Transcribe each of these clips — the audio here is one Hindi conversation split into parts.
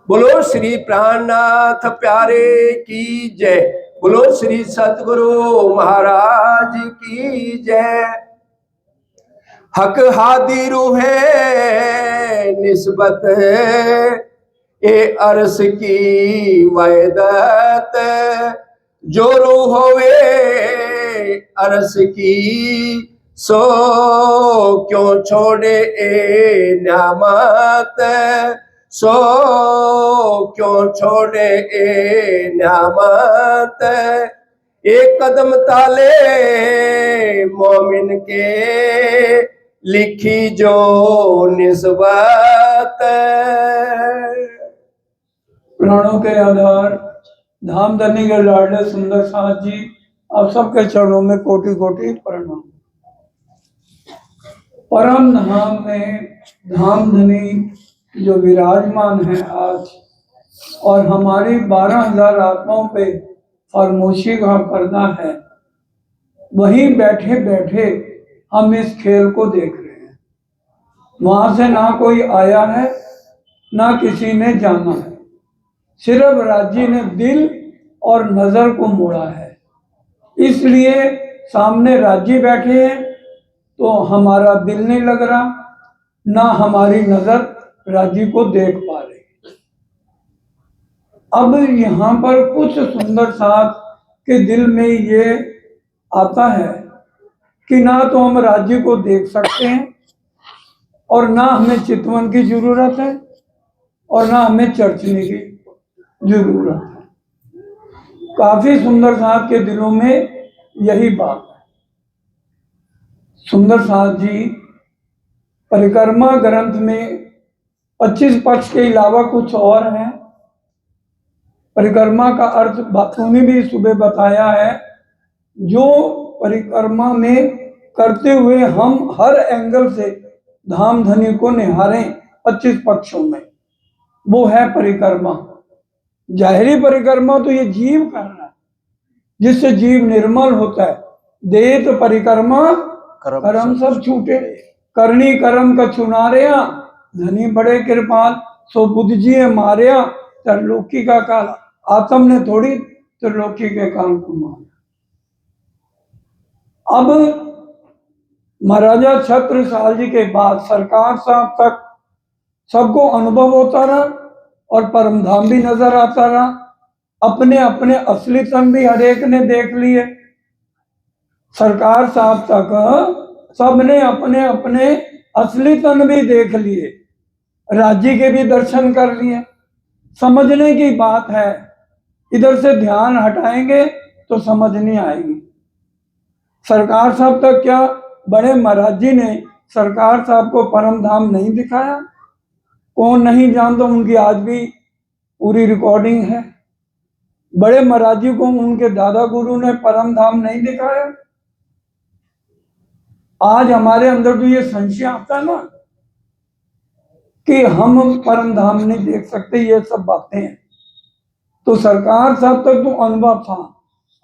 बोलो श्री प्राणनाथ प्यारे की जय। बोलो श्री सतगुरु महाराज की जय। हक हादी रूहे निस्बत ए अरस की वैदत, जो रूह होवे अरस की सो क्यों छोड़े ए न्यामत, सो क्यों छोड़े ए न्यामत। एक कदम ताले मोमिन के लिखी जो निस्बत। प्राणों के आधार धामधनी के लाडले सुंदर साथ जी, आप सबके चरणों में कोटि कोटि प्रणाम। परम धाम में धामधनी जो विराजमान है आज, और हमारी 12,000 आत्माओं पे फरमोशी का पर्दा है, वहीं बैठे बैठे हम इस खेल को देख रहे हैं। वहां से ना कोई आया है ना किसी ने जाना है, सिर्फ राज्य ने दिल और नजर को मोड़ा है। इसलिए सामने राज्य बैठे हैं तो हमारा दिल नहीं लग रहा, ना हमारी नजर राज्य को देख पा रही। अब यहाँ पर कुछ सुंदर साथ के दिल में ये आता है कि ना तो हम राज्य को देख सकते हैं, और ना हमें चितवन की जरूरत है, और ना हमें चर्चने की जरूरत है। काफी सुंदर साथ के दिलों में यही बात है। सुंदर साथ जी परिक्रमा ग्रंथ में 25 पक्ष के अलावा कुछ और है। परिक्रमा का अर्थ बातों ने भी सुबह बताया है, जो परिक्रमा में करते हुए हम हर एंगल से धामधनी को निहारें 25 पक्षों में, वो है परिक्रमा। जाहिरी परिक्रमा तो ये जीव कर रहा है, जिससे जीव निर्मल होता है। देत परिक्रमा कर्म सब छूटे, करनी कर्म का चुनारिया, धनी बड़े कृपाल, सो बुद्ध जी मारिया त्रिलोकी का काल। आत्म ने थोड़ी त्रिलोकी के काल को मारा। अब महाराजा छत्रसाल जी के बाद सरकार साहब तक सबको अनुभव होता रहा और परमधाम भी नजर आता रहा। अपने अपने असली तन भी हरेक ने देख लिए। सरकार साहब तक सबने अपने अपने असली तन भी देख लिए, राज्य के भी दर्शन कर लिए। समझने की बात है, इधर से ध्यान हटाएंगे तो समझ नहीं आएगी। सरकार साहब तक क्या बड़े महाराज जी ने सरकार साहब को परम धाम नहीं दिखाया? कौन नहीं जानता, उनकी आज भी पूरी रिकॉर्डिंग है। बड़े महाराज जी को उनके दादा गुरु ने परम धाम नहीं दिखाया। आज हमारे अंदर तो ये संशय आता है ना कि हम परम धाम नहीं देख सकते, ये सब बातें हैं। तो सरकार साहब तक तो अनुभव था,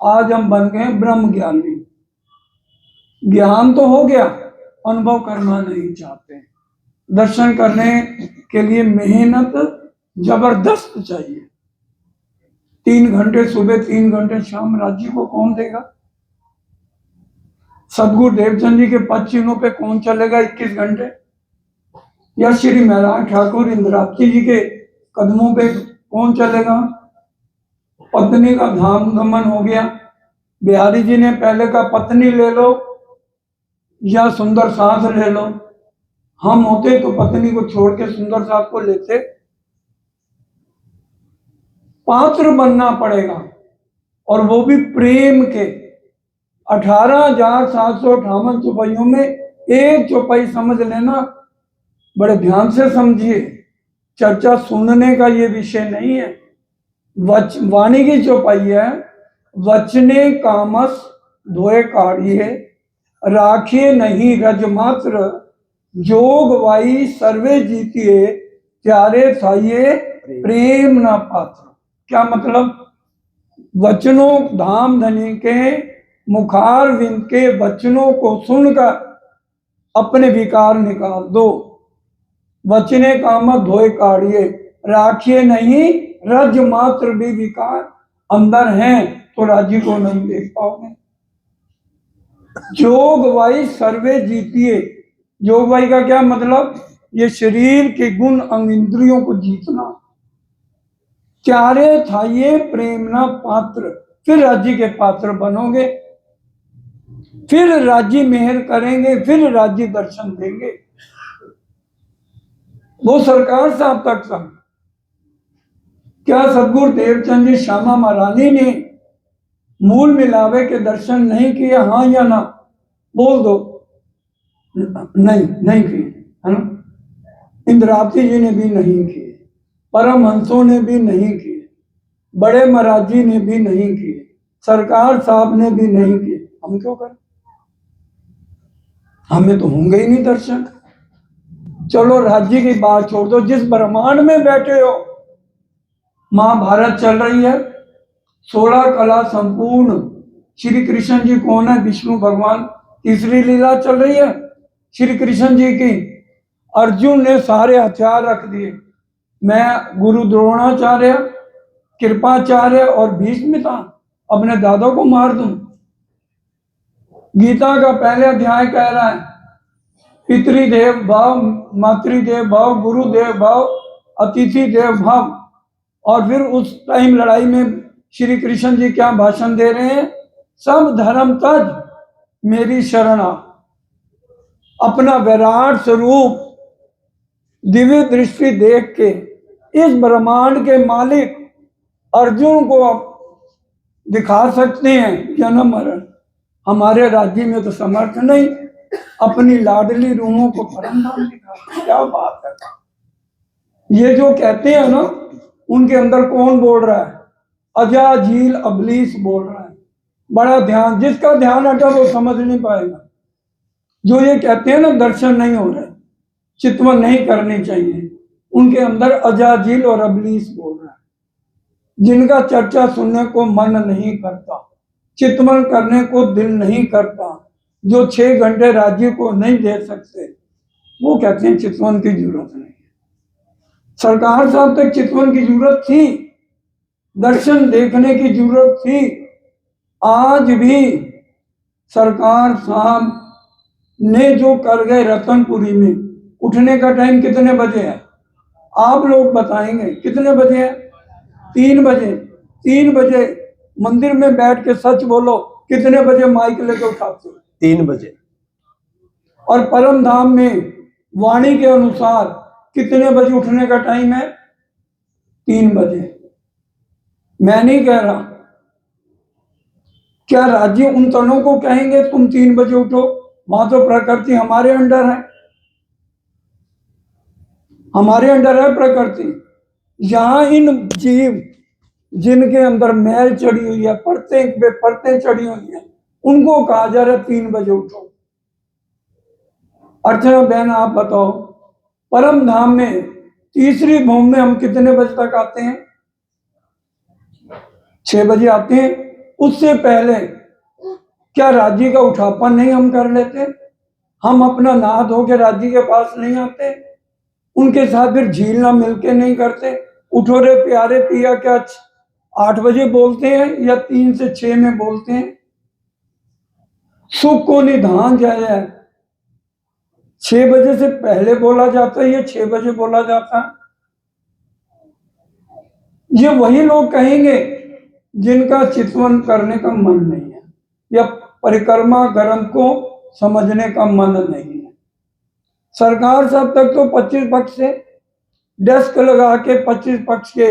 आज हम बन गए ब्रह्म ज्ञानी। ज्ञान तो हो गया, अनुभव करना नहीं चाहते। दर्शन करने के लिए मेहनत जबरदस्त चाहिए। 3 घंटे सुबह 3 घंटे शाम राज्य को कौन देगा? सदगुरु देवचंद जी के पद चिन्हों पे कौन चलेगा 21 घंटे? या श्री महाराज ठाकुर इंद्रावती जी के कदमों पे कौन चलेगा? पत्नी का धाम गमन हो गया, बिहारी जी ने पहले का पत्नी ले लो या सुंदर साथ ले लो। हम होते तो पत्नी को छोड़ के सुंदर साथ को लेते। पात्र बनना पड़ेगा, और वो भी प्रेम के। 18,758 चौपाइयों में एक चौपाई समझ लेना, बड़े ध्यान से समझिए। चर्चा सुनने का ये विषय नहीं है। वाणी की चौपाई है, वचने कामस धोए काढ़िए, राखिए नहीं रज मात्र, जोग वाई सर्वे जीतिए, प्यारे थाइये प्रेम ना पात्र। क्या मतलब? वचनों धामधनी के मुखार विंद के वचनों को सुनकर अपने विकार निकाल दो। वचने कामत धोए काढ़िए, राखिए नहीं रज मात्र भी विकार, अंदर हैं तो राज्य को नहीं देख पाओगे। जोग वाई सर्वे जीतिए। जोग वाई का क्या मतलब? ये शरीर के गुण अंग इंद्रियों को जीतना। चारे था ये प्रेमना पात्र, फिर राज्य के पात्र बनोगे, फिर राज्य मेहर करेंगे, फिर राज्य दर्शन देंगे। वो सरकार साहब तक सब। क्या सदगुरु देवचंद जी श्यामा महारानी ने मूल मिलावे के दर्शन नहीं किए? हाँ या ना बोल दो। नहीं किए, है ना। इंद्रावती जी ने भी नहीं किए, परमहंसों ने भी नहीं किए, बड़े महाराज जी ने भी नहीं किए, सरकार साहब ने भी नहीं किए। हम क्यों करें? हमें तो होंगे ही नहीं दर्शन। चलो राज्य की बात छोड़ दो, जिस ब्रह्मांड में बैठे हो, महाभारत चल रही है, 16 कला संपूर्ण श्री कृष्ण जी कौन है? विष्णु भगवान। तीसरी लीला चल रही है श्री कृष्ण जी की। अर्जुन ने सारे हथियार रख दिए, मैं गुरु द्रोणाचार्य, कृपाचार्य और भीष्म था, अपने दादा को मार दूं। गीता का पहले अध्याय कह रहा है पितृदेव भाव, मातृदेव भाव, गुरुदेव भाव, अतिथि देव भाव। और फिर उस टाइम लड़ाई में श्री कृष्ण जी क्या भाषण दे रहे हैं? सब धर्म तज मेरी शरणा। अपना विराट स्वरूप दिव्य दृष्टि देख के इस ब्रह्मांड के मालिक अर्जुन को दिखा सकते हैं जन्म मरण। हमारे राज्य में तो समर्थ नहीं, अपनी लाडली रूहों को परम धाम दिखा। क्या बात है! ये जो कहते हैं ना, उनके अंदर कौन बोल रहा है? अजा झील अबलीस बोल रहा है। बड़ा ध्यान, जिसका ध्यान हटा वो समझ नहीं पाएगा। जो ये कहते हैं ना दर्शन नहीं हो रहे, चितवन नहीं करनी चाहिए, उनके अंदर अजाजिल और अबलीस बोल रहा है। जिनका चर्चा सुनने को मन नहीं करता, चितवन करने को दिल नहीं करता, जो 6 घंटे राज्य को नहीं दे सकते, वो कहते हैं चितवन की जरूरत नहीं है। सरकार साहब तक चितवन की जरूरत थी, दर्शन देखने की जरूरत थी। आज भी सरकार साहब ने जो कर गए रतनपुरी में, उठने का टाइम कितने बजे है? आप लोग बताएंगे कितने बजे है? 3 बजे। 3 बजे मंदिर में बैठ के सच बोलो, कितने बजे माइक लेके उठाते हो? 3 बजे। और परम धाम में वाणी के अनुसार कितने बजे उठने का टाइम है? 3 बजे। मैं नहीं कह रहा। क्या राज्य उन तनों को कहेंगे तुम 3 बजे उठो? वहां तो प्रकृति हमारे अंडर है, हमारे अंडर है प्रकृति। यहां इन जीव जिनके अंदर मैल चढ़ी हुई है, परतें चढ़ी हुई है, उनको कहा जा रहा है 3 बजे उठो। अर्चना बहन आप बताओ, परम धाम में तीसरी भूमि में हम कितने बजे तक आते हैं? 6 बजे आते हैं। उससे पहले क्या राज्य का उठापन नहीं हम कर लेते? हम अपना नहा धो के राज्य के पास नहीं आते? उनके साथ फिर झील ना मिलके नहीं करते? उठो रे प्यारे पिया क्या 8 बजे बोलते हैं या 3 से 6 में बोलते हैं? सुख को निधान जाए 6 बजे से पहले बोला जाता है या 6 बजे बोला जाता है? ये वही लोग कहेंगे जिनका चितवन करने का मन नहीं है या परिक्रमा ग्रंथ को समझने का मन नहीं है। सरकार साहब तक तो 25 पक्ष से डेस्क लगा के 25 पक्ष के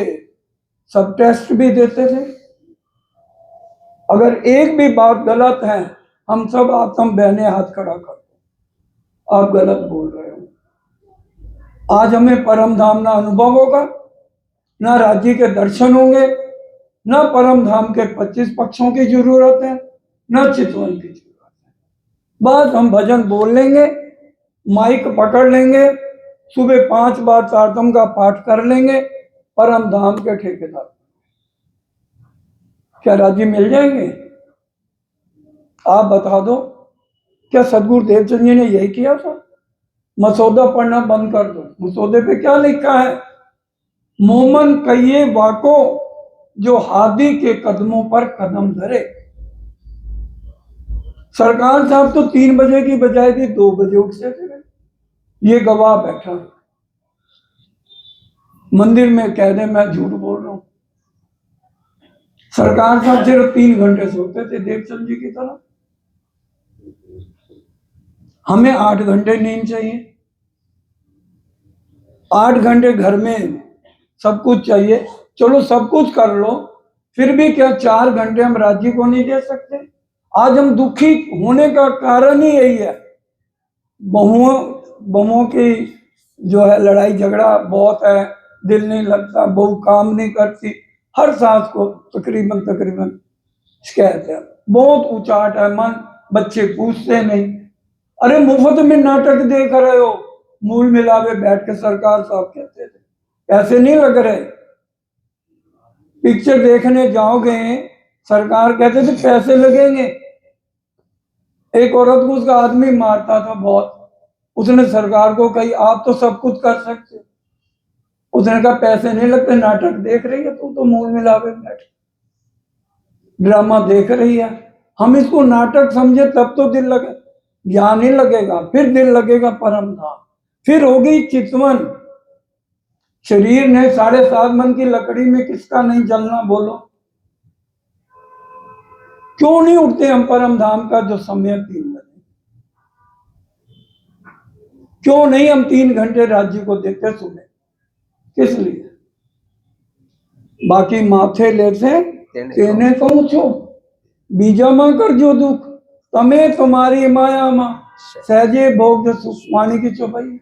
सब टेस्ट भी देते थे। अगर एक भी बात गलत है, हम सब आत्म बहने हाथ खड़ा कर दो, आप गलत बोल रहे हो। आज हमें परम धाम ना अनुभव होगा, ना राज्य के दर्शन होंगे, ना परम धाम के 25 पक्षों की जरूरत है, ना चितवन की जरूरत है। बस हम भजन बोल लेंगे, माइक पकड़ लेंगे, सुबह 5 बार चारतम का पाठ कर लेंगे, परम धाम के ठेकेदार। क्या राज्य मिल जाएंगे? आप बता दो। क्या सदगुरु देवचंद जी ने यही किया था? मसौदा पढ़ना बंद कर दो। मसौदे पे क्या लिखा है? मोमन कहिए वाको जो हादी के कदमों पर कदम धरे। सरकार साहब तो 3 बजे की बजाय भी 2 बजे उठ से थे। ये गवाह बैठा मंदिर में कह दे मैं झूठ बोल रहा हूं। सरकार साहब सिर्फ 3 घंटे सोते थे देवचंद जी की तरह। हमें 8 घंटे नींद चाहिए, 8 घंटे घर में सब कुछ चाहिए। चलो सब कुछ कर लो, फिर भी क्या 4 घंटे हम राज्य को नहीं दे सकते? आज हम दुखी होने का कारण ही यही है। बहुओं की जो है लड़ाई झगड़ा बहुत है, दिल नहीं लगता, बहू काम नहीं करती, हर सास को तकरीबन शिकायत है, बहुत उचाट है मन, बच्चे पूछते नहीं। अरे मुफ्त में नाटक देख रहे हो, मूल मिलावे बैठ के सरकार साहब कहते थे, पैसे नहीं लग रहे। पिक्चर देखने जाओगे, सरकार कहते थे पैसे लगेंगे। एक औरत को उसका आदमी मारता था बहुत, उसने सरकार को कही आप तो सब कुछ कर सकते हो। उसने कहा पैसे नहीं लगते, नाटक देख रही है तू तो मूल मिलावे बैठ ड्रामा देख रही है। हम इसको नाटक समझे तब तो दिल लगे, या नहीं लगेगा, फिर दिल लगेगा परम धाम, फिर होगी चितवन। शरीर ने 7.5 मन की लकड़ी में किसका नहीं जलना बोलो? क्यों नहीं उठते हम परम धाम का जो समय 3 बजे? क्यों नहीं हम 3 घंटे राज्य को देते सुबह? किस लिए? बाकी माथे लेते कहने को छो बीजा मां कर जो दुख तमे तुम्हारी माया मां सहजे भोग वाणी की चौपाई।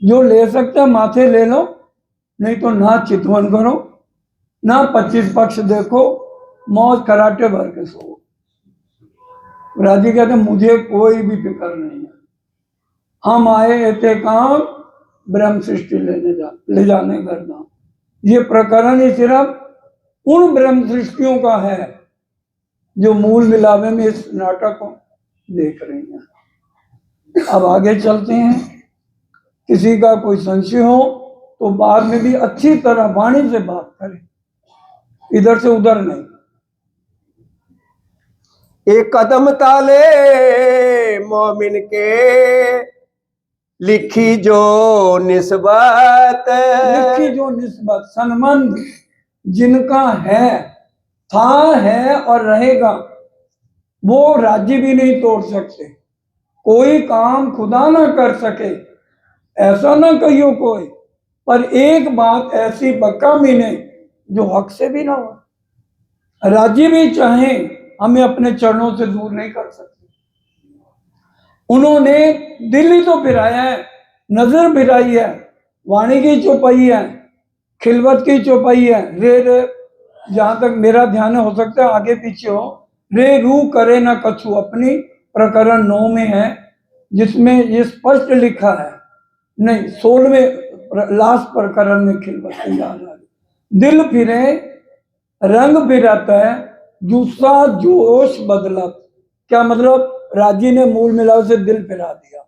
जो ले सकते माथे ले लो, नहीं तो ना चितवन करो, ना 25 पक्ष देखो, मौज कराटे भर के सो। राजी कहते मुझे कोई भी फिक्र नहीं है, हम आए ऐसे काम ब्रह्म सृष्टि ले जाने करना। ये प्रकरण ही सिर्फ उन ब्रह्म सृष्टियों का है जो मूल मिलावे में इस नाटक को देख रही हैं। अब आगे चलते हैं। किसी का कोई संशय हो तो बाद में भी अच्छी तरह वाणी से बात करें, इधर से उधर नहीं। एक कदम ताले मोमिन के लिखी जो निस्बत संबंध जिनका है, था, है और रहेगा, वो राज्य भी नहीं तोड़ सकते। कोई काम खुदा ना कर सके ऐसा ना कहियो कोई, पर एक बात ऐसी पक्का मिले जो हक से भी ना हो। राज्य भी चाहे हमें अपने चरणों से दूर नहीं कर सकते। उन्होंने दिल ही तो फिराया है, नजर फिराई है, वाणी की चौपाई है, खिलवत की चौपाई है। रे जहां तक मेरा ध्यान हो सकता है आगे पीछे हो, रे रू करे ना कछु अपनी, प्रकरण 9 में है, जिसमें ये स्पष्ट लिखा है, नहीं 16वें लास्ट प्रकरण में खिलवत की याद आ रही। दिल फिरे रंग फिरता है, जूसा जोश बदलत। क्या मतलब? राजी ने मूल मिलाव से दिल फिरा दिया,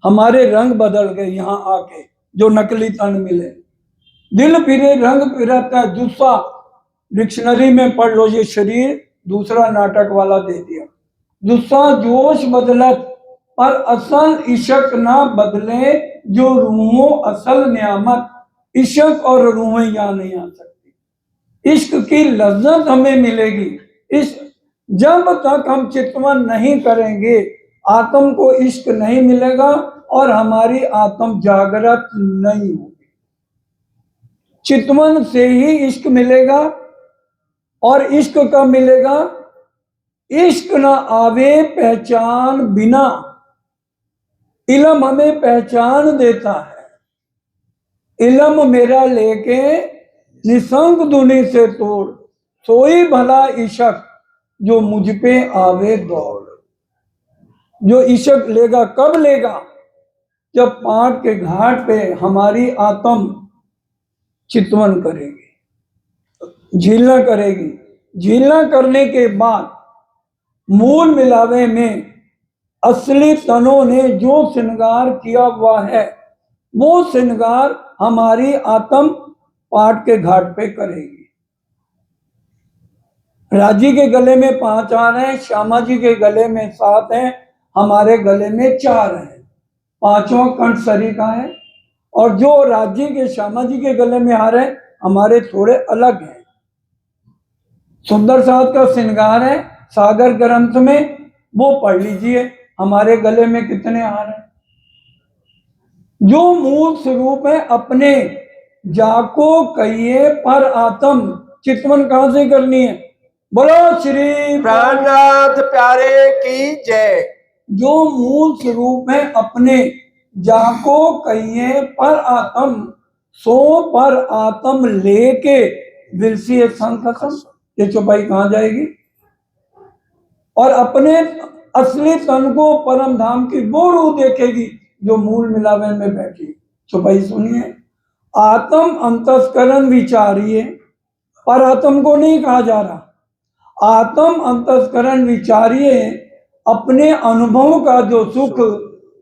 हमारे रंग बदल गए यहाँ आके जो नकली तन मिले। दिल फिरे रंग फिरता है, जूसा डिक्शनरी में पढ़ लो, ये शरीर दूसरा नाटक वाला दे दिया। जूसा जोश बदलत पर असल इश्क ना बदले, जो रूहों असल नियामत। इश्क और रूहें यहाँ नहीं आ सकती। इश्क की लज्जत हमें मिलेगी इस जब तक हम चितवन नहीं करेंगे, आत्म को इश्क नहीं मिलेगा और हमारी आत्म जागृत नहीं होगी। चितवन से ही इश्क मिलेगा, और इश्क कब मिलेगा? इश्क ना आवे पहचान बिना। इल्म हमें पहचान देता है। इल्म मेरा लेके निसंग दुनी से तोड़, सोई भला इश्क जो मुझ पे आवे दौड़। जो इश्क लेगा कब लेगा? जब पाठ के घाट पे हमारी आत्म चितवन करेगी, झीलना करेगी। झीलना करने के बाद मूल मिलावे में असली तनों ने जो श्रृंगार किया हुआ है, वो श्रृंगार हमारी आत्म पाट के घाट पे करेगी। राजी के गले में 5 हार हैं, श्यामा जी के गले में 7 हैं, हमारे गले में 4 हैं। 5वां कंठ सरी का है, और जो राजी के श्यामा जी के गले में हार है हमारे थोड़े अलग हैं। सुंदर साथ का श्रृंगार है सागर ग्रंथ में, वो पढ़ लीजिए। हमारे गले में कितने हार हैं? जो मूल स्वरूप है अपने, जाको कहिए पर आत्म। चितवन कहां से करनी है? बोलो श्री प्राणनाथ प्यारे की जय। जो मूल स्वरूप है अपने, जाको कहिए पर आत्म, सो पर आत्म लेके विलसी संकसम। ये चौपाई कहां जाएगी? और अपने असली तन को परम धाम की वो रूह देखेगी जो मूल मिलावन में बैठी। चौपाई सुनिए। आत्म अंतस्करण विचारिए, पर आत्म को नहीं कहा जा रहा। आत्म अंतस्करण विचारिए, अपने अनुभव का जो सुख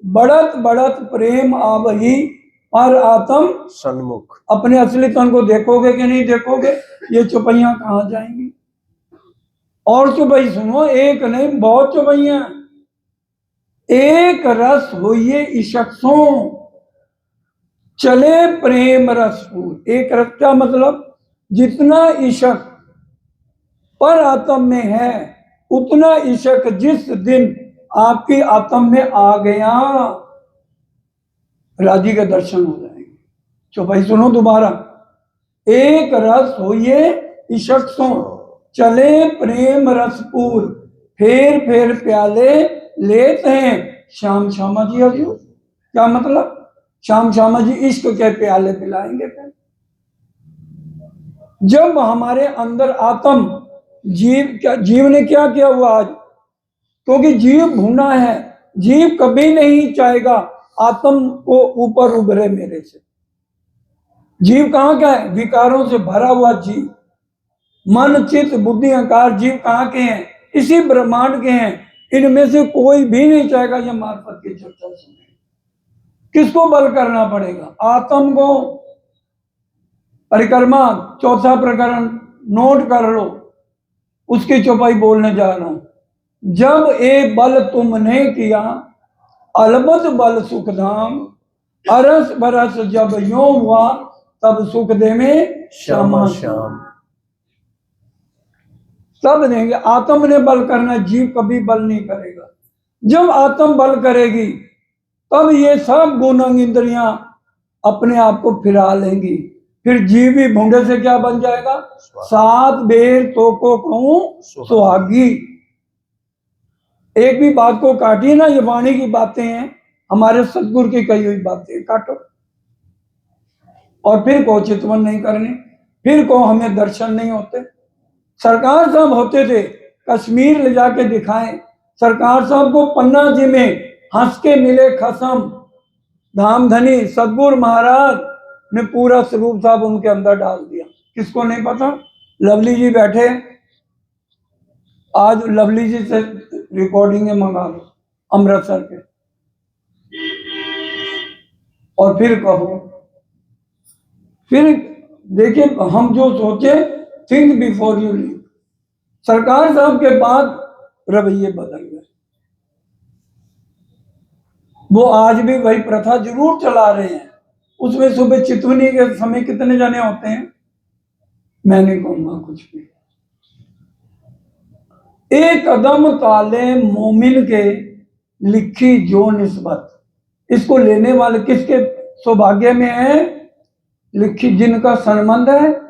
बढ़त बढ़त प्रेम आवही, पर आत्म सन्मुख। अपने असली तन को देखोगे कि नहीं देखोगे? ये चौपाइयां कहां जाएंगी? और चौपाई सुनो, एक नहीं बहुत चौपाइयां। एक रस होइए इशक्सों, चले प्रेम रसपूर। एक रस क्या मतलब? जितना इशक पर आत्म में है, उतना इशक जिस दिन आपकी आत्म में आ गया, राजी के दर्शन हो जाएंगे। चौपाई सुनो दोबारा। एक रस होइए इशक्सों, चले प्रेम रसपूर, फेर फेर प्याले लेते हैं श्याम श्यामा जी हजूर। क्या मतलब? श्याम श्यामा जी इश्क के प्याले पिलाएंगे। फिर जब हमारे अंदर आत्म, जीव ने क्या किया हुआ आज? क्योंकि जीव भूना है, जीव कभी नहीं चाहेगा आत्म को ऊपर उभरे मेरे से। जीव कहाँ का है? विकारों से भरा हुआ जीव। मन चित्त बुद्धि अहंकार जीव कहाँ के हैं? इसी ब्रह्मांड के हैं। इनमें से कोई भी नहीं चाहेगा ये मार्फत की चर्चा सुने। किसको बल करना पड़ेगा? आत्म को। परिक्रमा 4था प्रकरण नोट कर लो, उसकी चौपाई बोलने जा रहा हूं। जब एक बल तुमने किया, अलबत बल सुख धाम, अरस बरस जब यो हुआ, तब सुख दे में श्यामा श्याम। तब देंगे। आत्म ने बल करना, जीव कभी बल नहीं करेगा। जब आत्म बल करेगी तब ये सब गुण इंद्रियां अपने आप को फिरा लेंगी। फिर जीव भी भूडे से क्या बन जाएगा? 7 बेर तो को कहूं सुहागी। एक भी बात को काटिए ना, ये वाणी की बातें हैं, हमारे सतगुरु की कही हुई बातें काटो। और फिर को चितवन नहीं करनी, फिर को हमें दर्शन नहीं होते। सरकार साहब होते थे, कश्मीर ले जाके दिखाएं। सरकार साहब को पन्ना जी में हंस के मिले खसम, धामधनी सतगुरु महाराज ने पूरा स्वरूप साहब उनके अंदर डाल दिया। किसको नहीं पता? लवली जी बैठे, आज लवली जी से रिकॉर्डिंग मंगा लो अमृतसर के, और फिर कहो। फिर देखिए, हम जो सोचे, थिंक बिफोर यू लीव। सरकार साहब के बाद रवैये बदल गए। वो आज भी वही प्रथा जरूर चला रहे हैं। उसमें सुबह चितवनी के समय कितने जने होते हैं? मैं नहीं कहूंगा कुछ भी। एक कदम ताले मोमिन के, लिखी जो निस्बत। इसको लेने वाले किसके सौभाग्य में है? लिखी जिनका संबंध है,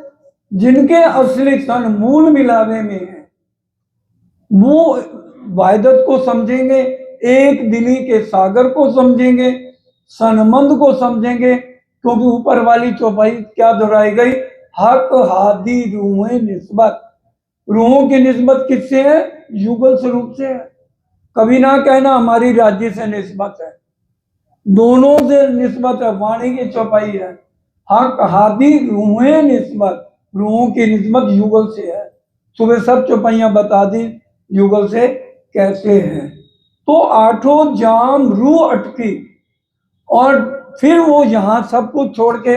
जिनके असली तन मूल मिलावे में है, वो वायदत को समझेंगे, एक दिली के सागर को समझेंगे, सनमंद को समझेंगे। क्योंकि ऊपर वाली चौपाई क्या दोहराई गई? हक हादी रूहें निस्बत। रूहों की निस्बत किससे है? युगल स्वरूप से है। कभी ना कहना हमारी राज्य से निस्बत है, दोनों से निस्बत है। वाणी की चौपाई है, हक हादी रूहें निस्बत। रूहों की निस्बत युगल से है। सुबह सब चौपाइयां बता दी युगल से कैसे हैं। तो 8 जाम रूह अटकी, और फिर वो यहां सब कुछ छोड़ के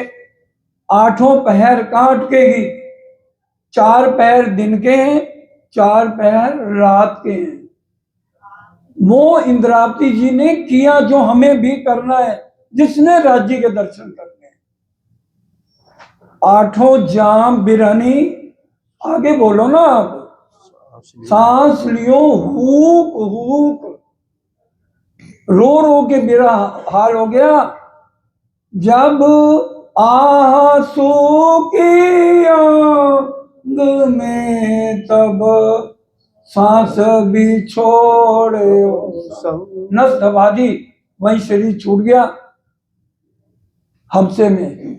आठों पहर काट के ही, 4 पहर दिन के हैं, 4 पहर रात के हैं। वो इंद्रावती जी ने किया जो हमें भी करना है, जिसने राज्य के दर्शन करने हैं। आठों जाम बिरहनी, आगे बोलो ना आप, सांस लियो हुक हुक, रो रो के मेरा हाल हो गया। जब आंसू की आंग में तब सांस भी छोड़े, नस दबा दी, वही शरीर छूट गया हफ्ते में।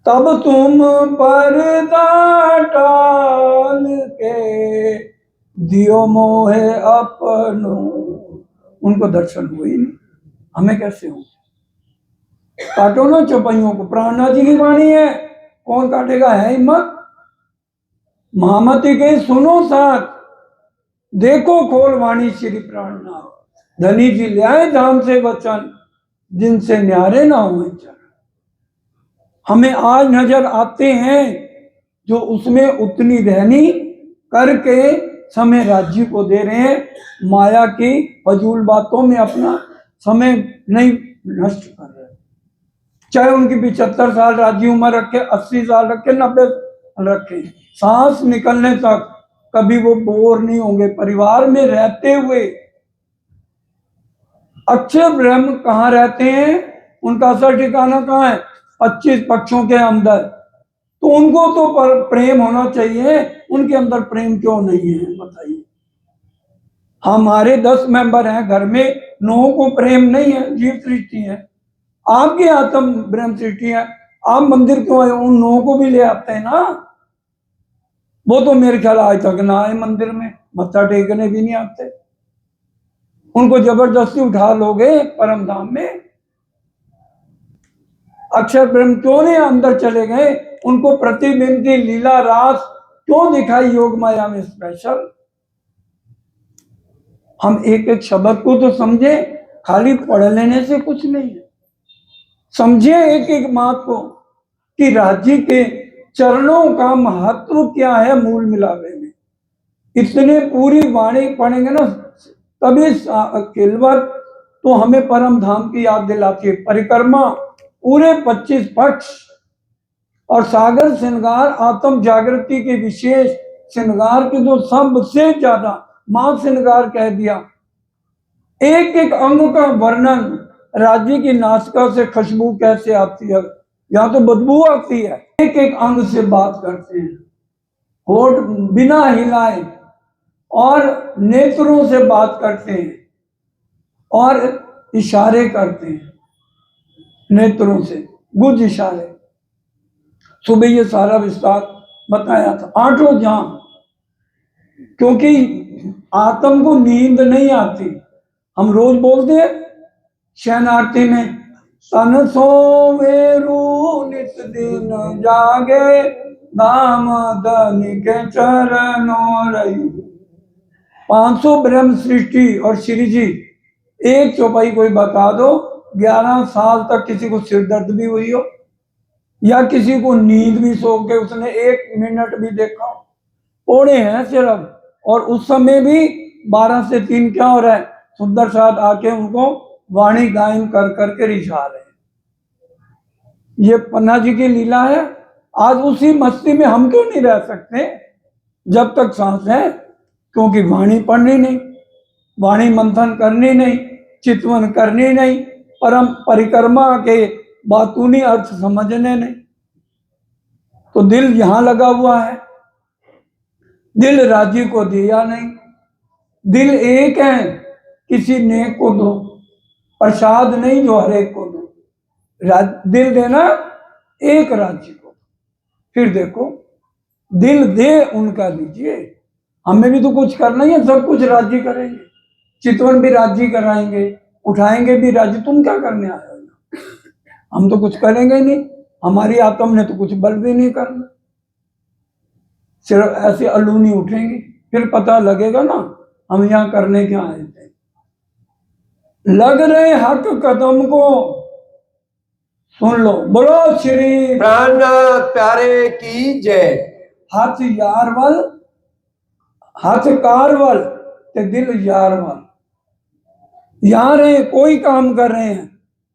तब तुम पर्दा टाल के दियो मोहे अपनो, उनको दर्शन हुए नहीं, हमें कैसे हो? काटो ना चौपाइयों को, प्राणनाथ जी की वाणी है, कौन काटेगा? है हिम्मत? महामती के सुनो साथ, देखो खोल वाणी श्री प्राणनाथ। धनी जी ले आए धाम से वचन, जिनसे न्यारे ना हुए चरण। हमें आज नजर आते हैं जो उसमें उतनी रहनी करके समय राज्य को दे रहे हैं, माया की फजूल बातों में अपना समय नहीं नष्ट कर रहे। चाहे उनकी 75 साल राज्य उम्र रखे, 80 साल रखे, 90 रखे, सांस निकलने तक कभी वो बोर नहीं होंगे। परिवार में रहते हुए अच्छे ब्रह्म कहाँ रहते हैं, उनका असर ठिकाना कहाँ है? 25 पक्षों के अंदर। तो उनको तो प्रेम होना चाहिए, उनके अंदर प्रेम क्यों नहीं है बताइए? हमारे 10 मेंबर हैं घर में, 9 को प्रेम नहीं है, जीव सृष्टि है। आपकी आत्म ब्रह्म सृष्टि है, आप मंदिर क्यों आए? उन 9 को भी ले आते हैं ना। वो तो मेरे ख्याल आज तक ना आए मंदिर में, मत्था टेकने भी नहीं आते। उनको जबरदस्ती उठा लोगे परम धाम में। अक्षर ब्रह्म क्यों नहीं अंदर चले गए? उनको प्रतिबिंब की लीला रास क्यों दिखाई योग माया में स्पेशल? हम एक एक शब्द को तो समझे, खाली पढ़ लेने से कुछ नहीं है। समझे एक एक बात को कि राज्य के चरणों का महत्व क्या है। मूल मिलावे में इतने पूरी वाणी पढ़ेंगे ना, तभी किलवत तो हमें परम धाम की याद दिलाती है। परिक्रमा पूरे 25 पक्ष और सागर श्रृंगार आत्म जागृति के विशेष श्रृंगार के तो सबसे ज्यादा मां श्रृंगार कह दिया। एक एक अंग का वर्णन, राज्य की नासिका से खुशबू कैसे आती है, यहाँ तो बदबू आती है। एक एक अंग से बात करते हैं, होठ बिना हिलाए, और नेत्रों से बात करते हैं और इशारे करते हैं नेत्रों से, गुज इशारे। सुबह ये सारा विस्तार बताया था। 8 जाम, क्योंकि आत्म को नींद नहीं आती। हम रोज बोलते हैं शयन आरती में, तन सोवेरु नित दिन जागे, नाम धनिक चरणों रही। 500 ब्रह्म सृष्टि और श्री जी एक चौपाई कोई बता दो, 11 साल तक किसी को सिर दर्द भी हुई हो, या किसी को नींद भी सो के उसने 1 मिनट भी देखा हो, ओढ़े हैं सिर्फ। और उस समय भी 12 से 3 क्या हो रहा है, सुंदर साथ आके उनको वाणी गायन कर करके रिझा रहे हैं। ये पन्ना जी की लीला है। आज उसी मस्ती में हम क्यों नहीं रह सकते जब तक सांस है? क्योंकि वाणी पढ़नी नहीं, वाणी मंथन करनी नहीं, चितवन करनी नहीं, परम परिक्रमा के बातूनी अर्थ समझने नहीं। तो दिल यहां लगा हुआ है, दिल राज्य को दिया नहीं। दिल एक है, किसी नेक को दो, प्रसाद नहीं जो हर एक को दो। दिल देना एक राज्य को, फिर देखो दिल दे उनका दीजिए। हमें भी तो कुछ करना ही है, सब कुछ राज्य करेंगे, चितवन भी राज्य कराएंगे, उठाएंगे भी राज्य। तुम क्या करने आए हो? हम तो कुछ करेंगे ही नहीं, हमारी आत्म ने तो कुछ बल भी नहीं करना, सिर्फ ऐसे अलूनी उठेंगे, फिर पता लगेगा ना हम यहाँ करने क्या आए थे। लग रहे हक कदम को सुन लो, बोलो श्री प्राणनाथ प्यारे की जय। हथ यार वल, हथ कार वल ते दिल यार वल। यार है, कोई काम कर रहे हैं,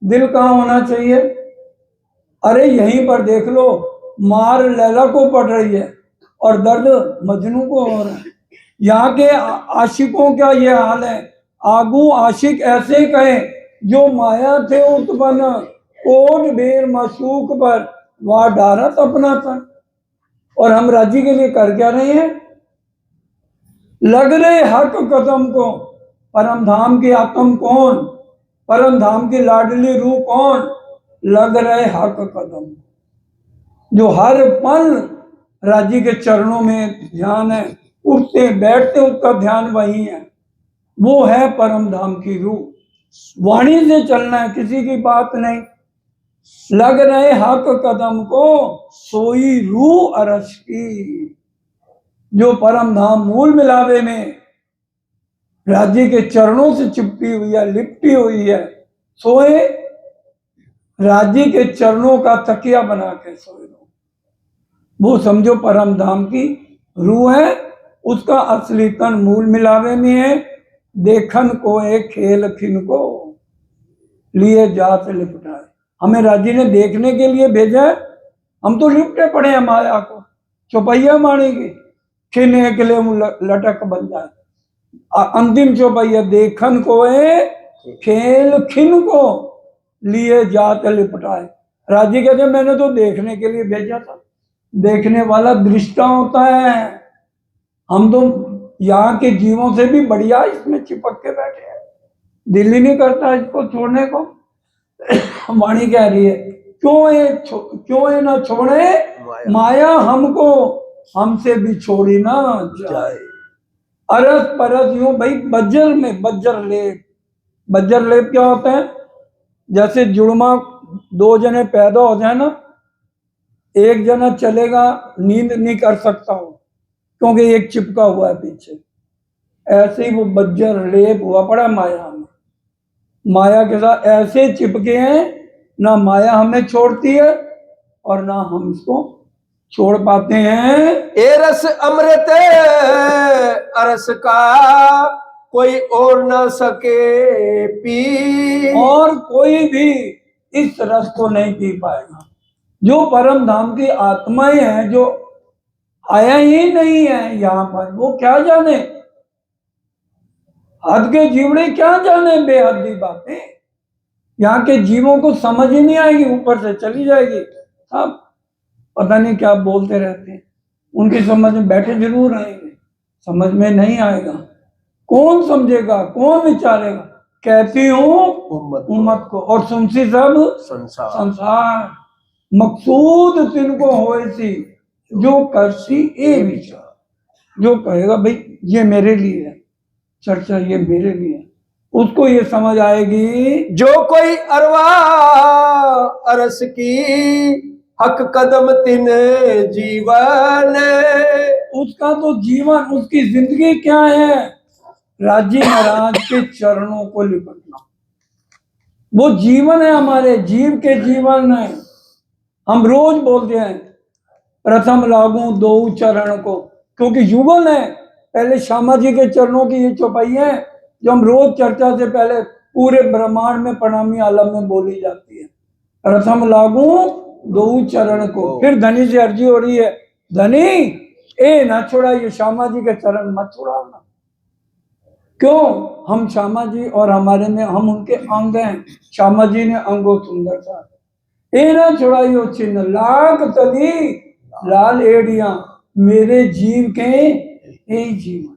दिल कहाँ होना चाहिए? अरे यहीं पर देख लो, मार लैला को पड़ रही है और दर्द मजनू को हो रहा है। यहाँ के आशिकों का ये हाल है। आगू आशिक ऐसे कहे, जो माया थे उत्पन्न, कोट बेर मशूक पर वह डारत अपना था। और हम राजी के लिए कर क्या रहे हैं? लग रहे हक कदम को, परम धाम की आत्म कौन, परम धाम की लाडली रूह कौन, लग रहे हक कदम, जो हर पल राजी के चरणों में ध्यान है, उठते बैठते उसका ध्यान वही है, वो है परम धाम की रूह। वाणी से चलना है, किसी की बात नहीं। लग रहे हक कदम को, सोई रूह अरश की, जो परम धाम मूल मिलावे में राज्य के चरणों से चिपटी हुई है, लिपटी हुई है, सोए राज्य के चरणों का तकिया बना के सोए रहो। वो समझो परम धाम की रूह है, उसका असली तन मूल मिलावे में है। देखन को एक खेल खिन को, लिए जात लिपटाए। हमें राजी ने देखने के लिए भेजा है, हम तो लिपटे पड़े हैं माया को, चौपैया मारेंगे, खिन एक ले लटक बन जाए। अंतिम चौपैया, देखन को खेल खिन को, लिए जात लिपटाए। राजी कहते मैंने तो देखने के लिए भेजा था। देखने वाला दृष्टा होता है। हम तो यहाँ के जीवों से भी बढ़िया इसमें चिपक के बैठे हैं, दिल ही नहीं करता इसको छोड़ने को। वाणी कह रही है, क्यों ये ना छोड़े माया हमको, हमसे भी छोड़ी ना जाए। अरस परस यूं भाई, बज्जर में बज्जर लेप। बज्जर लेप क्या होता है? जैसे जुड़मा दो जने पैदा हो जाए ना, एक जना चलेगा, नींद नहीं कर सकता हो क्योंकि एक चिपका हुआ है पीछे। ऐसे ही वो बज्जर लेप हुआ पड़ा माया में, माया के साथ ऐसे चिपके हैं, ना माया हमें छोड़ती है और ना हम इसको छोड़ पाते हैं। ए रस अमृत अरस का, कोई और ना सके पी, और कोई भी इस रस को नहीं पी पाएगा। जो परम धाम की आत्माएं हैं, जो आया ही नहीं है यहाँ पर, वो क्या जाने, हद के जीवड़े क्या जाने बेहद की बातें। यहाँ के जीवों को समझ ही नहीं आएगी, ऊपर से चली जाएगी। सब पता नहीं क्या बोलते रहते हैं, उनकी समझ में बैठे जरूर आएंगे, समझ में नहीं आएगा। कौन समझेगा, कौन विचारेगा? कहती हूँ उम्मत को, और सुनसी सब संसार। मकसूद तिनको होए सी, जो करसी ए विचार। जो कहेगा भाई ये मेरे लिए है, चर्चा ये मेरे लिए, उसको ये समझ आएगी। जो कोई अरवा अरस की, हक कदम तिन जीवन, उसका तो जीवन, उसकी जिंदगी क्या है? राजी महाराज के चरणों को लिपटना, वो जीवन है, हमारे जीव के जीवन है। हम रोज बोलते हैं प्रथम लागू दो चरण को, क्योंकि युगल है। पहले श्यामा जी के चरणों की ये चौपाई है जो हम रोज चर्चा से पहले पूरे ब्रह्मांड में प्रणामी आलम में बोली जाती है। प्रथम लागू दो चरण को। फिर धनी से अर्जी हो रही है, धनी ए ना छोड़ाइए, श्यामा जी के चरण मत छुड़ाना। क्यों? हम श्यामा जी और हमारे में हम उनके अंग हैं। श्यामा जी ने अंगो सुंदर था। ए ना छुड़ाइयो चिन्ह लाख तली लाल एड़िया, मेरे जीव के ए जीवन,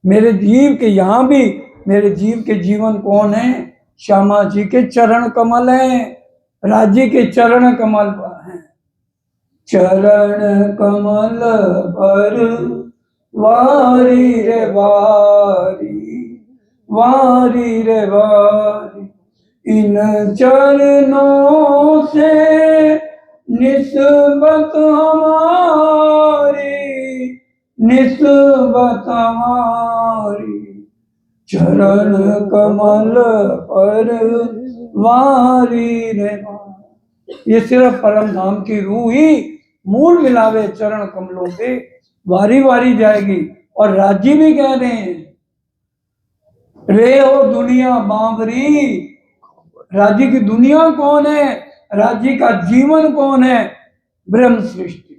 मेरे जीव के, यहाँ भी मेरे जीव के जीवन कौन है? श्यामा जी के चरण कमल हैं, राज्य के चरण कमल हैं। चरण कमल पर वारी रे वारी, वारी रे वारी, इन चरणों से निस्बत हमारी, निस्बत हमारी। चरण कमल पर वारी रे वारी। ये सिर्फ परम धाम की रूह ही मूल मिलावे चरण कमलों पे वारी वारी जाएगी। और राजी भी कह रहे हैं, रे हो दुनिया बावरी। राज्य की दुनिया कौन है, राज्य का जीवन कौन है? ब्रह्म सृष्टि।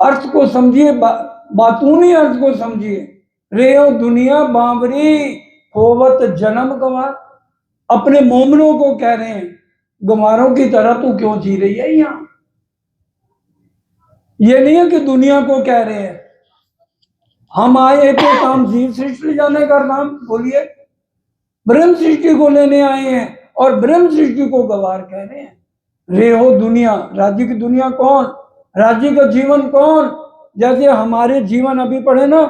अर्थ को समझिए, बातूनी अर्थ को समझिए। रे हो दुनिया बावरी, होवत जन्म गवार। अपने मोमनों को कह रहे हैं, गंवारों की तरह तू क्यों जी रही है यहां? ये नहीं है कि दुनिया को कह रहे हैं हम आए थे काम जीव सृष्टि जाने का नाम, बोलिए ब्रह्म सृष्टि को लेने आए हैं और ब्रह्म सृष्टि को गवार कह रहे हैं। रे हो दुनिया, राज्य की दुनिया कौन, राज्य का जीवन कौन? जैसे हमारे जीवन अभी पढ़े ना,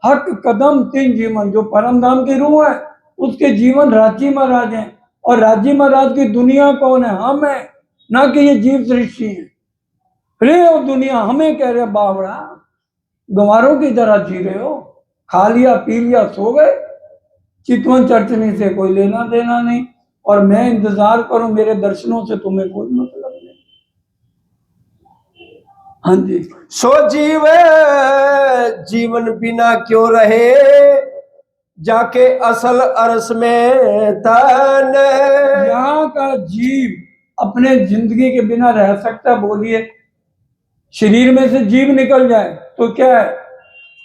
हक कदम तीन जीवन, जो परम धाम की रूह है उसके जीवन राज्य महाराज हैं। और राज्य महाराज की दुनिया कौन है? हम है, ना कि ये जीव सृष्टि है। रे हो दुनिया, हमें कह रहे बावड़ा, गंवारों की तरह जी रहे हो, खा लिया पी लिया सो गए, चितवन चर्चनी से कोई लेना देना नहीं, और मैं इंतजार करूं मेरे दर्शनों से तुम्हें कोई मतलब नहीं। हाँ जी। सो जीव जीवन बिना क्यों रहे, जाके असल अरस में तन। यहाँ का जीव अपने जिंदगी के बिना रह सकता? बोलिए, शरीर में से जीव निकल जाए तो क्या है,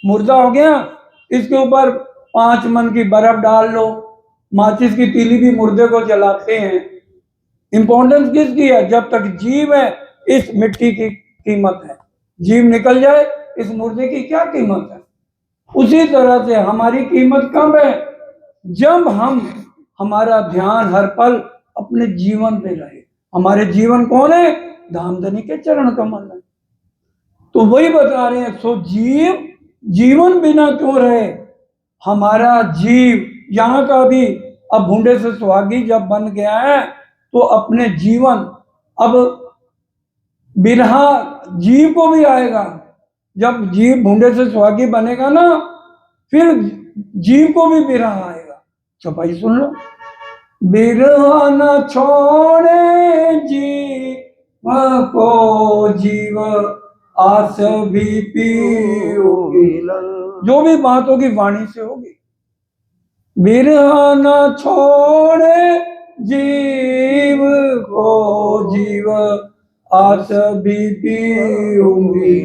मुर्दा हो गया। इसके ऊपर 5 मन की बर्फ डाल लो, माचिस की तीली भी मुर्दे को जलाते हैं। इंपॉर्टेंस किसकी है? जब तक जीव है इस मिट्टी की कीमत है, जीव निकल जाए इस मुर्दे की क्या कीमत है? उसी तरह से हमारी कीमत कम है जब हम, हमारा ध्यान हर पल अपने जीवन पे रहे। हमारे जीवन कौन है? धामधनी के चरण कमल है। तो वही बता रहे हैं, सो जीव जीवन बिना क्यों रहे। हमारा जीव यहाँ का भी अब भूडे से सुहागी जब बन गया है तो अपने जीवन अब बिरहा जीव को भी आएगा। जब जीव भूडे से सुहागी बनेगा ना, फिर जीव को भी बिरहा आएगा। चौपाई सुन लो। बिरहा न छोड़े जीव को जीव आस भी पीओगी। जो भी बात होगी वाणी से होगी। बिरहा न छोड़े जीव को जीव आस भी पीऊंगी।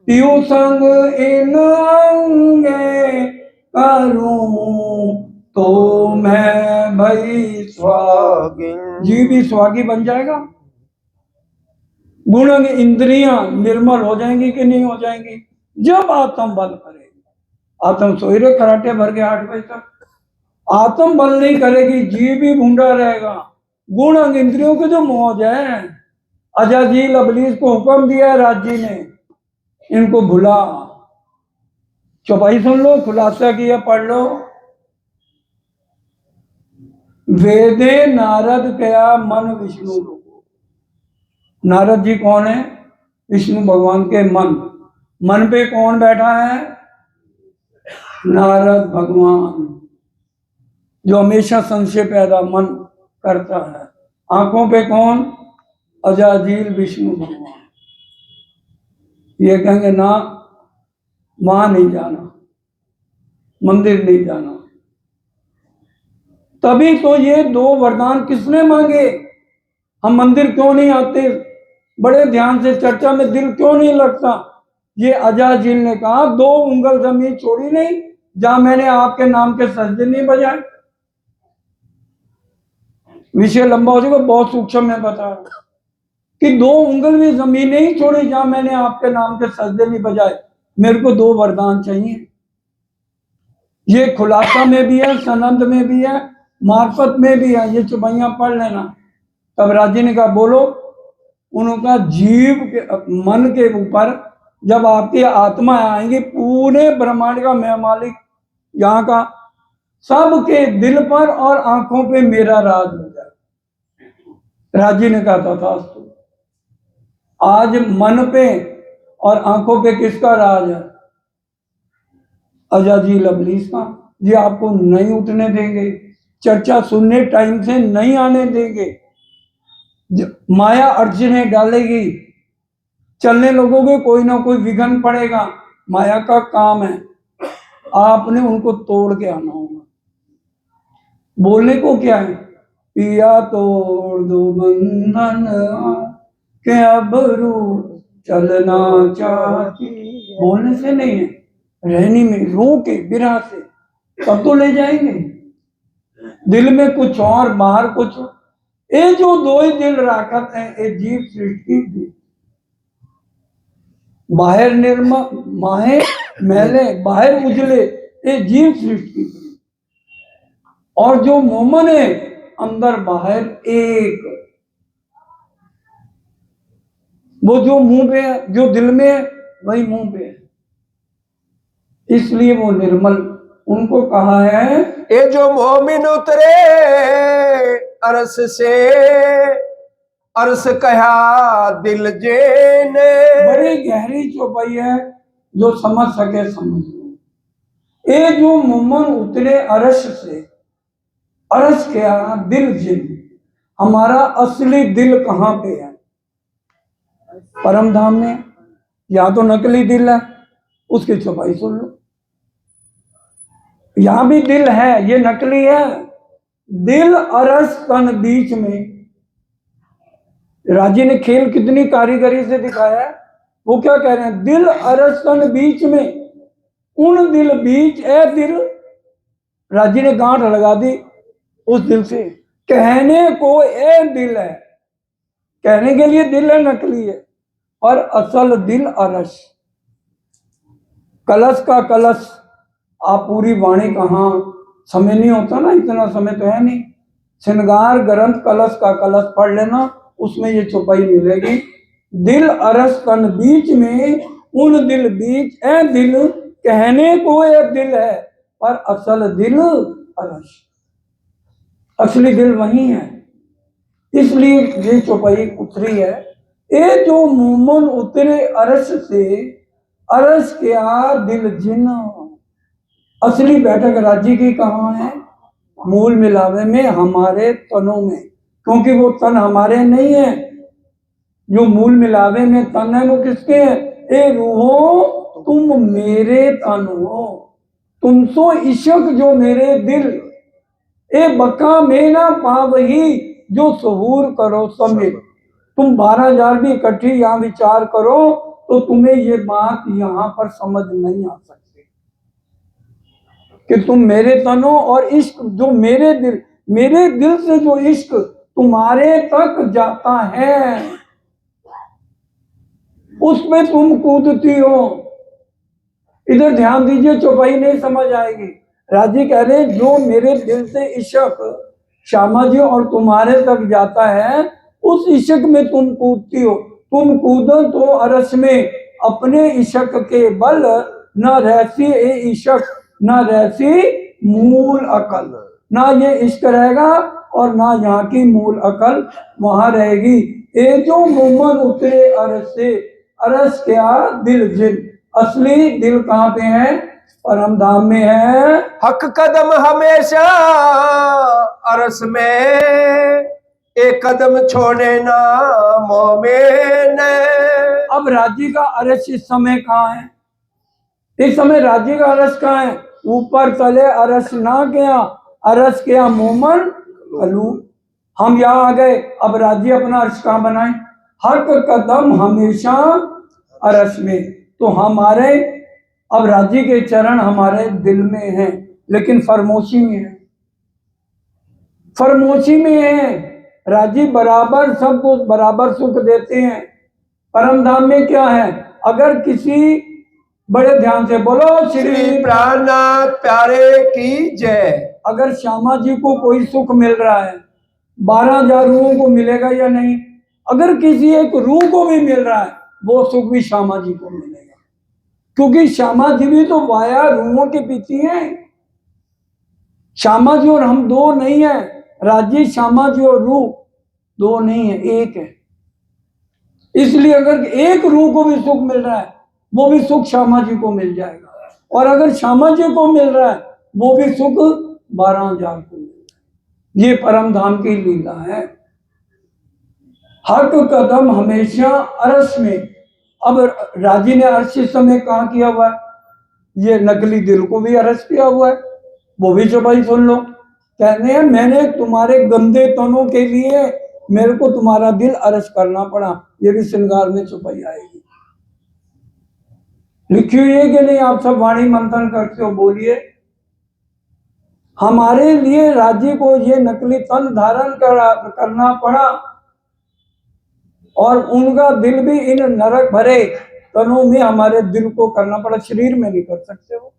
पीऊ संग इन अंगे करूं तो मैं भई स्वागी। जी भी स्वागी बन जाएगा। गुण इंद्रियां निर्मल हो जाएंगी कि नहीं हो जाएंगी? जब आत्म बल करेगी। आत्म सोई रहे खराटे भर के 8 बजे तक, आत्म बल नहीं करेगी, जीव भी भूडा रहेगा। गुण अंग इंद्रियों की जो मौज है, अजाजील अबलीस को हुक्म दिया है राज्य ने, इनको भुला। चौपाई सुन लो, खुलासा किया पढ़ लो। वेदे नारद कया मन विष्णु। नारद जी कौन है? विष्णु भगवान के मन। मन पे कौन बैठा है? नारद भगवान, जो हमेशा संशय पैदा मन करता है। आंखों पे कौन? अजाजील विष्णु भगवान। ये कहेंगे ना, वहां नहीं जाना, मंदिर नहीं जाना। तभी तो ये 2 वरदान किसने मांगे? हम मंदिर क्यों नहीं आते, बड़े ध्यान से चर्चा में दिल क्यों नहीं लगता? ये अजाजील ने कहा 2 उंगल जमीन छोड़ी नहीं जहां मैंने आपके नाम के सजदे नहीं बजाए। विषय लंबा हो जाएगा, बहुत सूक्ष्म में बता रहा हूं कि 2 उंगल भी जमीन नहीं छोड़ी जहां मैंने आपके नाम के सजदे नहीं बजाए। मेरे को 2 वरदान चाहिए। ये खुलासा में भी है, सनंद में भी है, मार्फत में भी है। ये चुपैया पढ़ लेना। तब राजी ने कहा बोलो। उनका जीव के मन के ऊपर जब आपकी आत्मा आएंगी, पूरे ब्रह्मांड का मैं मालिक, यहाँ का सबके दिल पर और आंखों पे मेरा राज हो जाए। राजी ने कहा तथास्तु। आज मन पे और आंखों पे किसका राज है? अजाजील अबलीस का। ये आपको नहीं उठने देंगे, चर्चा सुनने टाइम से नहीं आने देंगे। माया अड़चने डालेगी, चलने लगोगे कोई ना कोई विघ्न पड़ेगा, माया का काम है। आपने उनको तोड़ के आना होगा। बोलने को क्या है, पिया तोड़ दो बंधन के अब रू चलना चाहती। बोलने से नहीं है, रहनी में रो के विरह से तब तो ले जाएंगे। दिल में कुछ और बाहर कुछ। ये जो दो ही दिल राखत है, ये जीव सृष्टि की। बाहर निर्मल माहे मैले, बाहर उजले, ये जीव सृष्टि की। और जो मोमन है अंदर बाहर एक, वो जो मुंह पे है, जो दिल में है वही मुंह पे है, इसलिए वो निर्मल। उनको कहा है, ये जो मोमिन उतरे अरस से, अरस कहा दिल जेने। बड़ी गहरी चौपाई है, जो समझ सके समझ लो। ये जो मोमन उतरे अरस से, अरस क्या, दिल जिन। हमारा असली दिल कहाँ पे है? परम धाम में। या तो नकली दिल है, उसकी चौपाई सुन लो। यहां भी दिल है, ये नकली है। दिल अरस तन बीच में। राजी ने खेल कितनी कारीगरी से दिखाया है। वो क्या कह रहे हैं, दिल अरस तन बीच में, उन दिल बीच ए दिल। राजी ने गांठ लगा दी उस दिल से। कहने को ए दिल है, कहने के लिए दिल है, नकली है, और असल दिल अरस। कलश का कलश, आप पूरी वाणी कहाँ, समय नहीं होता ना, इतना समय तो है नहीं। श्रृंगार ग्रंथ कलश का कलश पढ़ लेना, उसमें ये चौपाई मिलेगी। दिल अरस तन बीच में, उन दिल बीच ए दिल। कहने को एक दिल है, पर असल दिल अरस। असली दिल वही है, इसलिए ये चौपाई उतरी है। ये जो मोमन उतरे अरस से, अरस क्या दिल जिन। असली बैठक राज्य की कहाँ है? मूल मिलावे में, हमारे तनों में। क्योंकि वो तन हमारे नहीं है, जो मूल मिलावे में तन है वो किसके हैं? ए रूहो तुम मेरे तन हो, तुम सो इश्क जो मेरे दिल। ए बका में ना पावही जो सहूर करो समेत। तुम 12,000 भी इकट्ठी यहाँ विचार करो तो तुम्हें ये बात यहाँ पर समझ नहीं आ सकती कि तुम मेरे तन हो। और इश्क जो मेरे दिल से जो इश्क तुम्हारे तक जाता है, उसमें तुम कूदती हो। इधर ध्यान दीजिए, चौपाई नहीं समझ आएगी। राजी कह रहे हैं, जो मेरे दिल से इश्क श्यामा जी और तुम्हारे तक जाता है, उस इश्क में तुम कूदती हो। तुम कूदो तो अरस में अपने इश्क के बल, न रहती ए इश्क न रहती मूल अकल। ना ये इश्क रहेगा और ना यहाँ की मूल अकल वहां रहेगी। ये जो मोमन उतरे अरस से, अरस क्या दिल जिन। असली दिल कहाँ पे है? परम धाम में है। हक कदम हमेशा अरस में, एक कदम छोड़े ना मोमिन। अब राज्य का अरस इस समय कहाँ है? इस समय राज्य का अरस कहाँ है? ऊपर तले अरस ना गया, अरस गया मोमन कलू। हम यहाँ आ गए, अब राज्य अपना अरस कहाँ बनाए? हर कदम हमेशा अरस में। तो हमारे अब राज्य के चरण हमारे दिल में हैं, लेकिन फरमोशी में है, फरमोशी में है। राज्य बराबर सबको बराबर सुख देते हैं। परम धाम में क्या है? अगर किसी, बड़े ध्यान से बोलो, श्री प्राणनाथ प्यारे की जय। अगर श्यामा जी को कोई सुख मिल रहा है, 12,000 रूहों को मिलेगा या नहीं? अगर किसी एक रूह को भी मिल रहा है, वो सुख भी श्यामा जी को मिलेगा, क्योंकि श्यामा जी भी तो वाया रूहों के पीछे हैं। श्यामा जी और हम दो नहीं है। राज्य श्यामा जी और रूह दो नहीं है, एक है। इसलिए अगर एक रूह को भी सुख मिल रहा है, वो भी सुख श्यामा जी को मिल जाएगा। और अगर श्यामा जी को मिल रहा है, वो भी सुख 12,000 को मिल रहा है। ये परम धाम की लीला है। हक कदम हमेशा अरस में। अब राजी ने अर्श इस समय कहाँ किया हुआ है? ये नकली दिल को भी अरस किया हुआ है, वो भी चौपाई सुन लो। कहने हैं मैंने तुम्हारे गंदे तनों के लिए मेरे को तुम्हारा दिल अरस करना पड़ा। ये भी श्रृंगार में चौपाई आएगी। लिखी हुई है कि नहीं? आप सब वाणी मंथन करते हो, बोलिए। हमारे लिए राजी को ये नकली तन धारण करना पड़ा, और उनका दिल भी इन नरक भरे तनों में हमारे दिल को करना पड़ा। शरीर में नहीं कर सकते हो।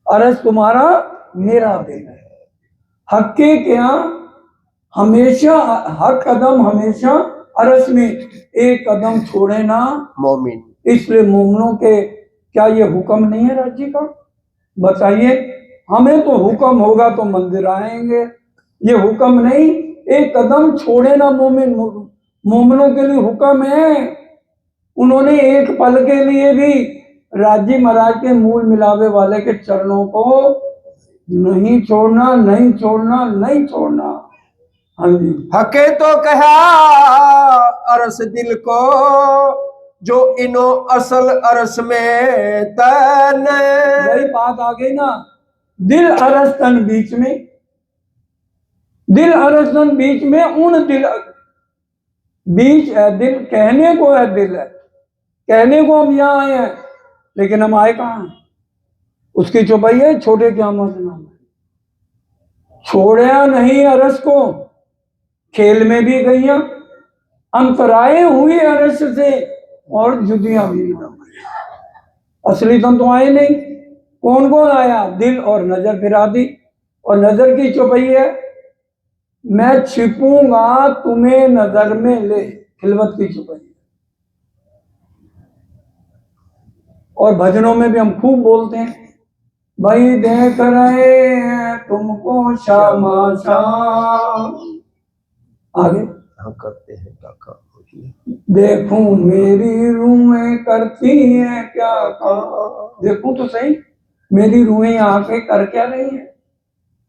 अरस तुम्हारा मेरा दिल है। हक के क्या हमेशा, हर कदम हमेशा अरस में, एक कदम छोड़े ना मोमिन। इसलिए मोमिनों के क्या ये हुक्म नहीं है राज्य का? बताइए। हमें तो हुक्म होगा तो मंदिर आएंगे, ये हुक्म नहीं। एक कदम छोड़े ना मोमिन, मोमिनों के लिए हुक्म है। उन्होंने एक पल के लिए भी राजी महाराज के मूल मिलावे वाले के चरणों को नहीं छोड़ना, नहीं छोड़ना, नहीं छोड़ना। हाँ जी। हके तो कहा अरस दिल को, जो इनो असल अरस में तन। वही बात आ गई ना, दिल अरस तन बीच में, दिल अरस तन बीच में। उन दिल बीच है दिल, कहने को है दिल है, कहने को हम यहाँ आए हैं, लेकिन हम आए कहाँ हैं? उसकी चौपाई है छोटे क़यामत नाम है। छोड़ा नहीं अरस को, खेल में भी गईया, अंतराए हुई अरस से, और जुदियां भी ना। असली तन तो आए नहीं। कौन कौन आया? दिल और नजर फिरा दी। और नजर की चौपाई है, मैं छिपूंगा तुम्हें नजर में ले, खिलवत की चौपाई। और भजनों में भी हम खूब बोलते हैं, भाई देख रहे हैं तुमको शामा शाम। आगे करते हैं काका, देखूं मेरी रूहें करती हैं क्या काम। देखूं तो सही मेरी रूहें आके कर क्या रही हैं।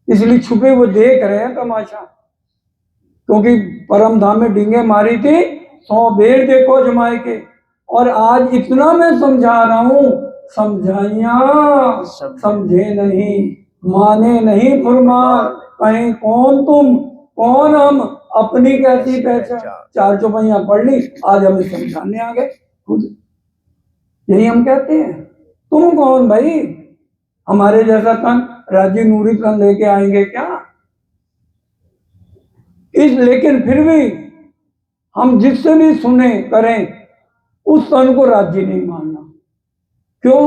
इसलिए छुपे वो देख रहे हैं तमाशा, क्योंकि परम धाम में डींगे मारी थी 100 बेर देखो जमाए के। और आज इतना मैं समझा रहा हूं, समझाइया समझे नहीं, माने नहीं फरमान। कहीं कौन तुम कौन हम, अपनी कैसी पहचान। 4 चौपाइयां पढ़ ली, आज हमें समझाने आ गए खुद। यही हम कहते हैं, तुम कौन भाई? हमारे जैसा तन राजी नूरी तन लेके आएंगे क्या? लेकिन फिर भी हम जिससे भी सुने करें, उस तन को राज्य नहीं मानना। क्यों?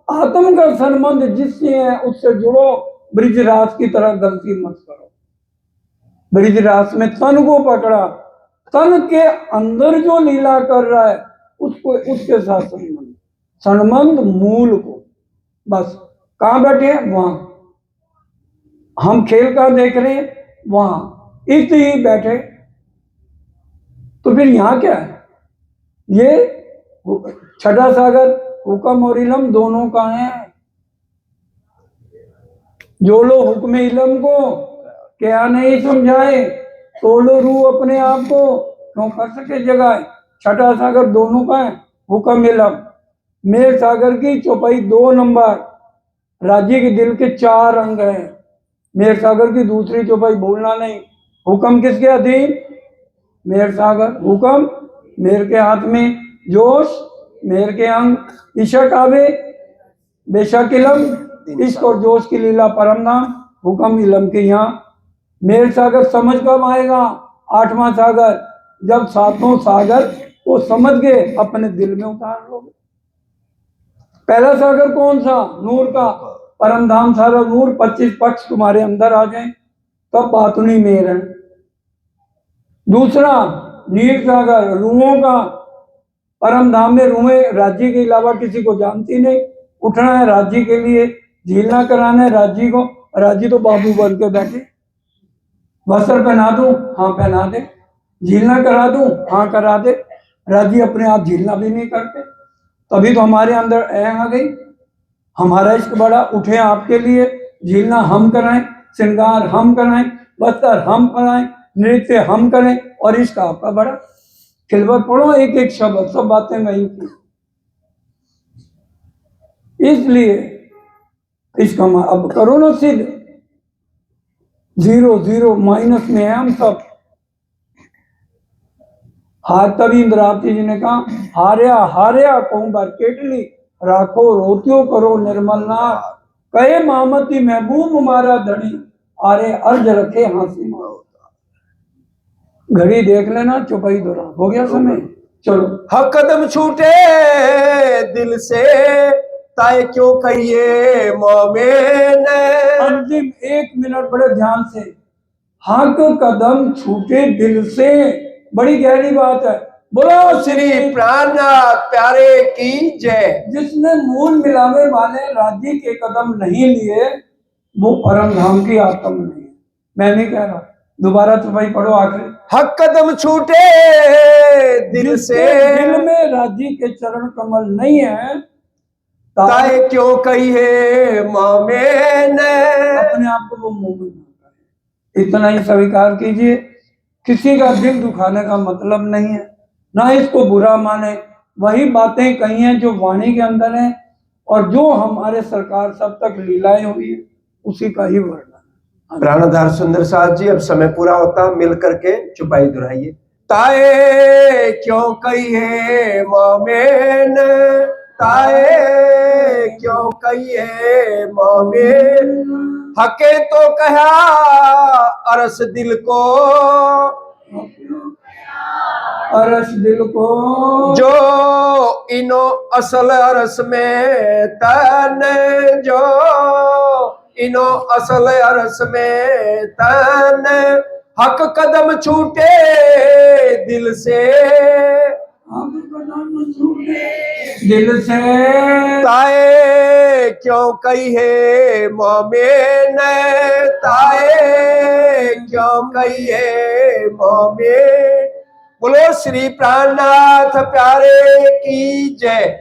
आत्म का संबंध जिससे है उससे जुड़ो। ब्रिजराज की तरह गलती मत करो। ब्रिजराज में तन को पकड़ा, तन के अंदर जो लीला कर रहा है उसको, उसके साथ संबंध, संबंध मूल को। बस कहां बैठे हैं? वहां। हम खेल का देख रहे हैं, वहां इस ही बैठे। तो फिर यहां क्या है? ये छठा सागर हुक्म और इलम दोनों का है। जो लोग हुक्म इलम को क्या नहीं समझाए, तो लो रू अपने आप को क्यों कर सके जगाए। छठा सागर दोनों का है, हुक्म इलम। मेर सागर की चौपाई 2 नंबर, राज्य के दिल के 4 अंग हैं। मेर सागर की दूसरी चौपाई भूलना नहीं। हुक्म किसके अधीन? मेर सागर। हुक्म मेर के हाथ में, जोश मेर के अंग, इशक आवे बेशक इलम, इश्क और जोश की लीला परम नाम, हुक्म इलम के यहाँ। मेर सागर समझ कब आएगा? 8वां सागर, जब 7 सागर को समझ के अपने दिल में उतार लोगे। पहला सागर कौन सा? नूर का। परम धाम सारा नूर, 25 पक्ष तुम्हारे अंदर आ जाए तब बात नहीं मेर है। दूसरा नीर सागर, रूहों का। परम धाम में रूहें राज्य के अलावा किसी को जानती नहीं। उठना है राज्य के लिए, झीलना कराना है राज्य को। राज्य तो बाबू बन के बैठे। वस्त्र पहना दूं? हाँ पहना दे। झीलना करा दूं? हाँ करा दे। राज्य अपने आप झीलना भी नहीं करते। तभी तो हमारे अंदर आ गई, हमारा इश्क बड़ा। उठे आपके लिए, झीलना हम कराएं, श्रृंगार हम कराएं, वस्त्र हम कराएं, नृत्य हम करें, और इश्क आपका बड़ा। खिलवत पढ़ो एक एक शब्द, सब बातें वही की। इसलिए इसका अब करो ना सिद्ध, 0 0 माइनस में है हम सब। तभी इंद्रावती जी ने कहा, हार्या हार्या कहूं बार केटली, राखो रोत्यो करो निर्मलनाथ, कहे मामती महबूब मारा धनी, आरे अर्ज रखे हाथी मारो। घड़ी देख लेना, चुपाई दौरा हो गया समय। चलो, हक कदम छूटे दिल से, ताए क्यों कहिए मोमेन। अंतिम 1 मिनट बड़े ध्यान से। हक कदम छूटे दिल से, बड़ी गहरी बात है। बोलो श्री प्राणनाथ प्यारे की जय। जिसने मूल मिलावे वाले राज्य के कदम नहीं लिए, वो परम धाम की आत्मा नहीं है। मैं नहीं कह रहा, दोबारा चुपाई पढ़ो आखिरी। हक कदम छूटे दिल से, दिल में राज्य के चरण कमल नहीं है, ताए क्यों कहिए मोमेन। अपने आप को वो मोमिन मानता है। इतना ही स्वीकार कीजिए। किसी का दिल दुखाने का मतलब नहीं है, ना इसको बुरा माने। वही बातें कही हैं जो वाणी के अंदर हैं, और जो हमारे सरकार सब तक लीलाएं हुई है, उसी का ही वर्णन। प्राणधार सुंदर साथ जी, अब समय पूरा होता, मिल करके चुपाई दुहराइए। ताए क्यों कहिए मोमेन, ताए क्यों कहिए मोमेन। हके तो कहा अरस दिल को, अरस दिल को, जो इनो असल अरस में तन, जो इनो असल अरस में तन। हक कदम छूटे दिल से, दिल से, ताए क्यों कहिए मोमेन, ताए क्यों कहिए मोमेन। बोलो श्री प्राणनाथ प्यारे की जय।